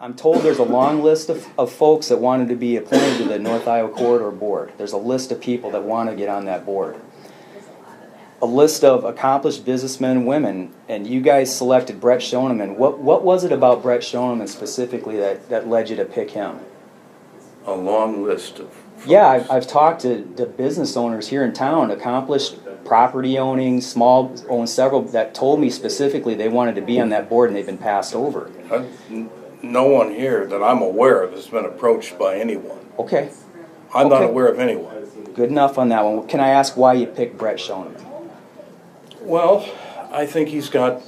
I'm told there's a long list of folks that wanted to be appointed to the North Iowa Corridor Board. There's a list of people that want to get on that board. A list of accomplished businessmen and women, and you guys selected Brett Schoneman. What was it about Brett Schoneman specifically that led you to pick him? A long list of folks. Yeah, I've talked to business owners here in town, accomplished property owning, own several, that told me specifically they wanted to be on that board and they've been passed over. No one here that I'm aware of has been approached by anyone. Okay. I'm not aware of anyone. Good enough on that one. Can I ask why you picked Brett Schoneman? Well, I think he's got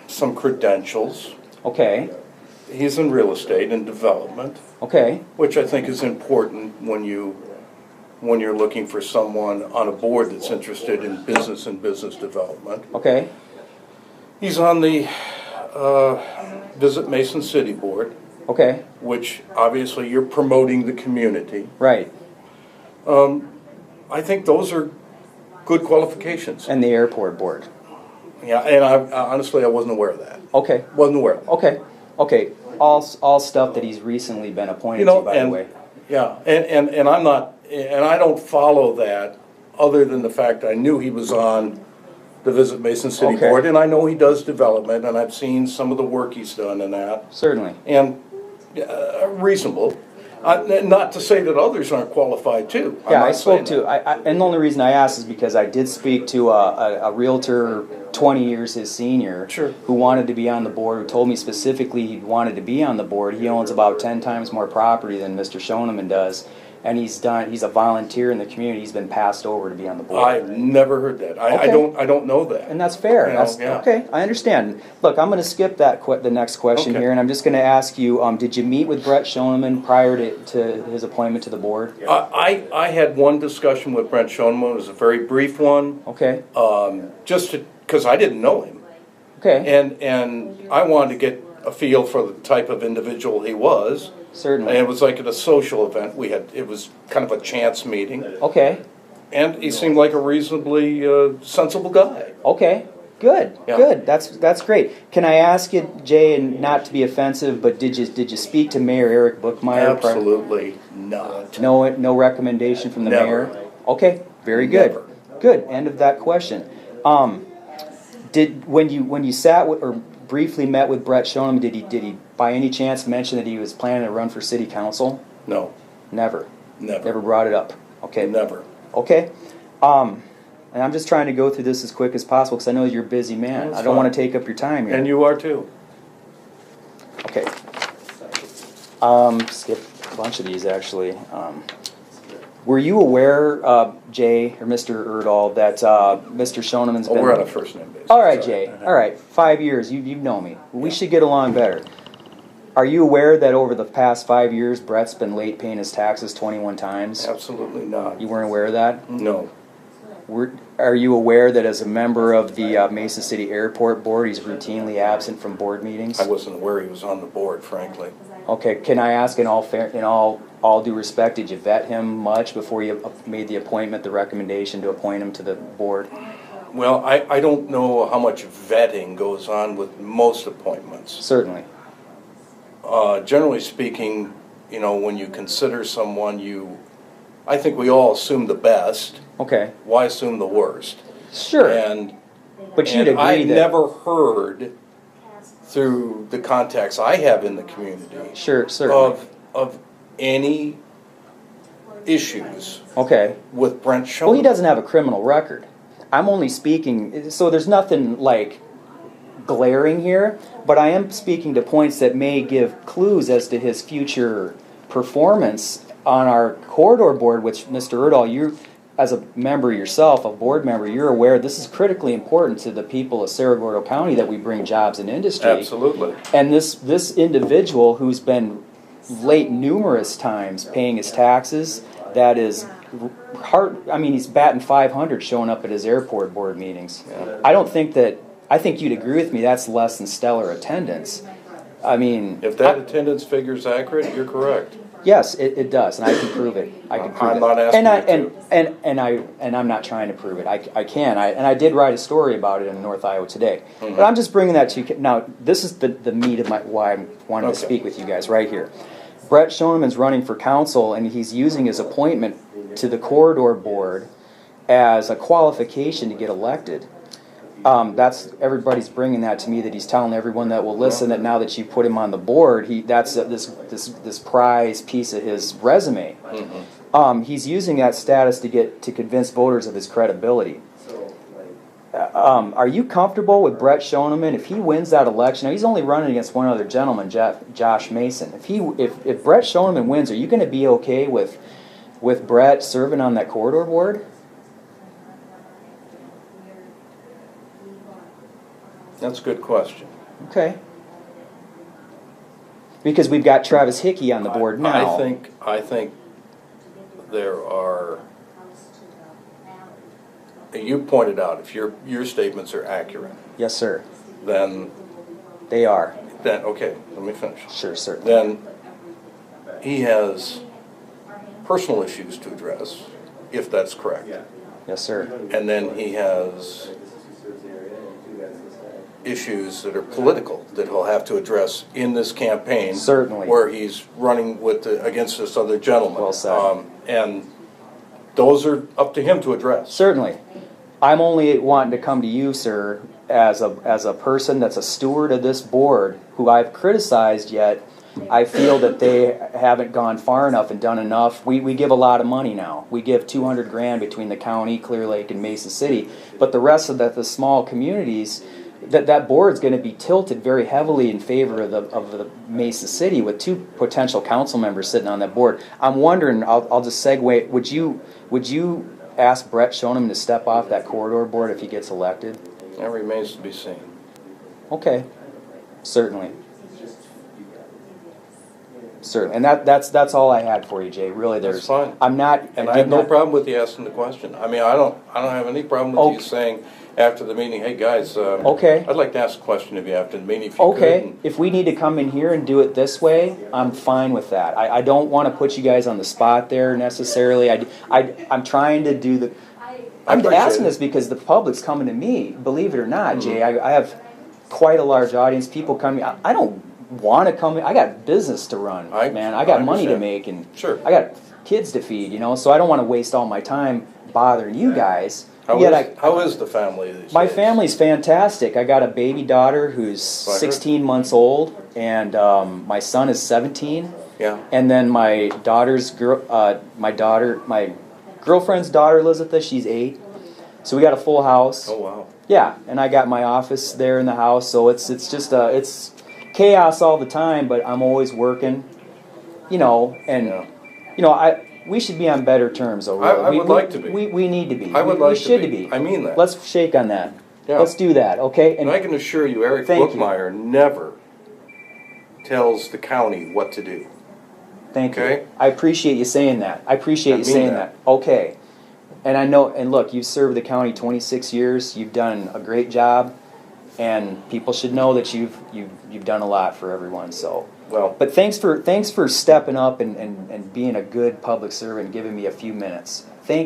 some credentials. Okay. He's in real estate and development. Okay. Which I think is important when you're looking for someone on a board that's interested in business and business development. Okay. He's on the Visit Mason City Board. Okay. Which obviously you're promoting the community. Right. I think those are good qualifications. And the airport board. Yeah, and honestly I wasn't aware of that. Okay. Wasn't aware of that. Okay. Okay. All stuff that he's recently been appointed to, by the way. Yeah, and I'm not, and I don't follow that other than the fact I knew he was on the Visit Mason City Board, and I know he does development, and I've seen some of the work he's done in that. Certainly. And reasonable. Not to say that others aren't qualified too. Yeah, I spoke to, and the only reason I asked is because I did speak to a realtor 20 years his senior, sure, who wanted to be on the board, who told me specifically he wanted to be on the board. He owns about 10 times more property than Mr. Schoneman does, and he's a volunteer in the community. He's been passed over to be on the board. I've never heard that. I don't know that. And that's fair. Yeah. Okay, I understand. Look, I'm going to skip the next question here, and I'm just going to ask you, did you meet with Brett Schoneman prior to his appointment to the board? I had one discussion with Brett Schoneman. It was a very brief one. Okay. Just because I didn't know him. Okay. And I wanted to get a feel for the type of individual he was. Certainly. And it was like at a social event. It was kind of a chance meeting. Okay. And he seemed like a reasonably sensible guy. Okay. Good. Yeah. Good. That's great. Can I ask you, Jay, and not to be offensive, but did you speak to Mayor Eric Bookmeyer? Absolutely not. No recommendation from the mayor? Okay. Very good. Never. Good. End of that question. When you sat with, or briefly met with Brett Schoneman, did he by any chance mention that he was planning to run for city council? No. Never. Never Brought it up. Okay. Never. Okay. And I'm just trying to go through this as quick as possible because I know you're a busy man. I don't want to take up your time here. And you are too. Okay. Skip a bunch of these actually. Were you aware, Jay or Mr. Urdahl, that Mr. Schoneman's been... we're on a first name basis. All right, Jay. All right. 5 years. You know me. We should get along better. Are you aware that over the past 5 years, Brett's been late paying his taxes 21 times? Absolutely not. You weren't aware of that? No. Are you aware that as a member of the Mason City Airport Board, he's routinely absent from board meetings? I wasn't aware he was on the board, frankly. Okay. Can I ask, in all due respect, did you vet him much before you made the appointment, the recommendation to appoint him to the board? Well, I don't know how much vetting goes on with most appointments. Certainly. Generally speaking, when you consider someone, I think we all assume the best. Okay. Why assume the worst? Sure. But you'd agree I that... never heard, through the contacts I have in the community, sure, certainly, of any issues with Brett Schoneman. Well, he doesn't have a criminal record. I'm only speaking, so there's nothing like glaring here, but I am speaking to points that may give clues as to his future performance on our corridor board, which, Mr. Urdahl, you, as a member yourself, a board member, you're aware this is critically important to the people of Cerro Gordo County that we bring jobs and industry. Absolutely. And this individual who's been late numerous times paying his taxes, that is hard. I mean, he's batting 500 showing up at his airport board meetings. Yeah. I think you'd agree with me that's less than stellar attendance. I mean... If that attendance figure's accurate, you're correct. Yes, it does, and I can prove it. I can prove I'm it. not asking and I'm not trying to prove it. I can. I did write a story about it in North Iowa Today. Mm-hmm. But I'm just bringing that to you. Now, this is the meat of why I'm wanting to Okay. speak with you guys right here. Brett Schoneman's running for council, and he's using his appointment to the corridor board as a qualification to get elected. That's everybody's bringing that to me, that he's telling everyone that will listen that now that you put him on the board, that's this prize piece of his resume. Mm-hmm. He's using that status to convince voters of his credibility. Are you comfortable with Brett Schoneman if he wins that election? Now, he's only running against one other gentleman, Josh Mason. If Brett Schoneman wins, are you going to be okay with Brett serving on that corridor board? That's a good question. Okay. Because we've got Travis Hickey on the board now. I think there are. You pointed out, if your statements are accurate, Yes, sir. then They are. okay. Let me finish. Sure, sir. Then he has personal issues to address, if that's correct. Yes, sir. And then he has issues that are political that he'll have to address in this campaign. Certainly. Where he's running against this other gentleman. Well said. And those are up to him to address. Certainly. I'm only wanting to come to you, sir, as a person that's a steward of this board, who I've criticized, yet I feel that they haven't gone far enough and done enough. We give a lot of money now. We give $200,000 between the county, Clear Lake, and Mesa City. But the rest of the small communities, that board's going to be tilted very heavily in favor of the Mesa City, with two potential council members sitting on that board. I'm wondering, I'll just segue, would you ask Brett Schoneman to step off that corridor board if he gets elected? That remains to be seen. Okay. Certainly. And that's all I had for you, Jay. Really, That's fine. I'm not, And I have no problem with you asking the question. I mean, I don't have any problem with you Okay. saying after the meeting, hey guys, Okay. I'd like to ask a question of you after the meeting if you Okay, could. if we need to come in here and do it this way, I'm fine with that. I don't want to put you guys on the spot there necessarily. I'm trying to do the. I'm appreciate asking it. this because the public's coming to me. Believe it or not, Jay, I have quite a large audience. People coming. I don't want to come. I got business to run, man. I got money to understand. make, and Sure. I got kids to feed. So I don't want to waste all my time bothering you guys. How is the family these My days? family's fantastic. I got a baby daughter who's I heard. 16 months old, and my son is 17. Yeah. And then my girlfriend's daughter, Elizabeth, she's 8. So we got a full house. Oh wow. Yeah, and I got my office there in the house, so it's just it's chaos all the time, but I'm always working. We should be on better terms, though. Really. I would like to be. We need to be. I would we like should to be. I mean that. Let's shake on that. Yeah. Let's do that, okay? And I can assure you, Eric Thank you. Bookmeyer never tells the county what to do. Thank you. Okay. I appreciate you saying that. I appreciate I you mean saying that. that. Okay. And I know, and look, you've served the county 26 years. You've done a great job, and people should know that you've done a lot for everyone. So, Well, but thanks for stepping up and being a good public servant and giving me a few minutes. Thank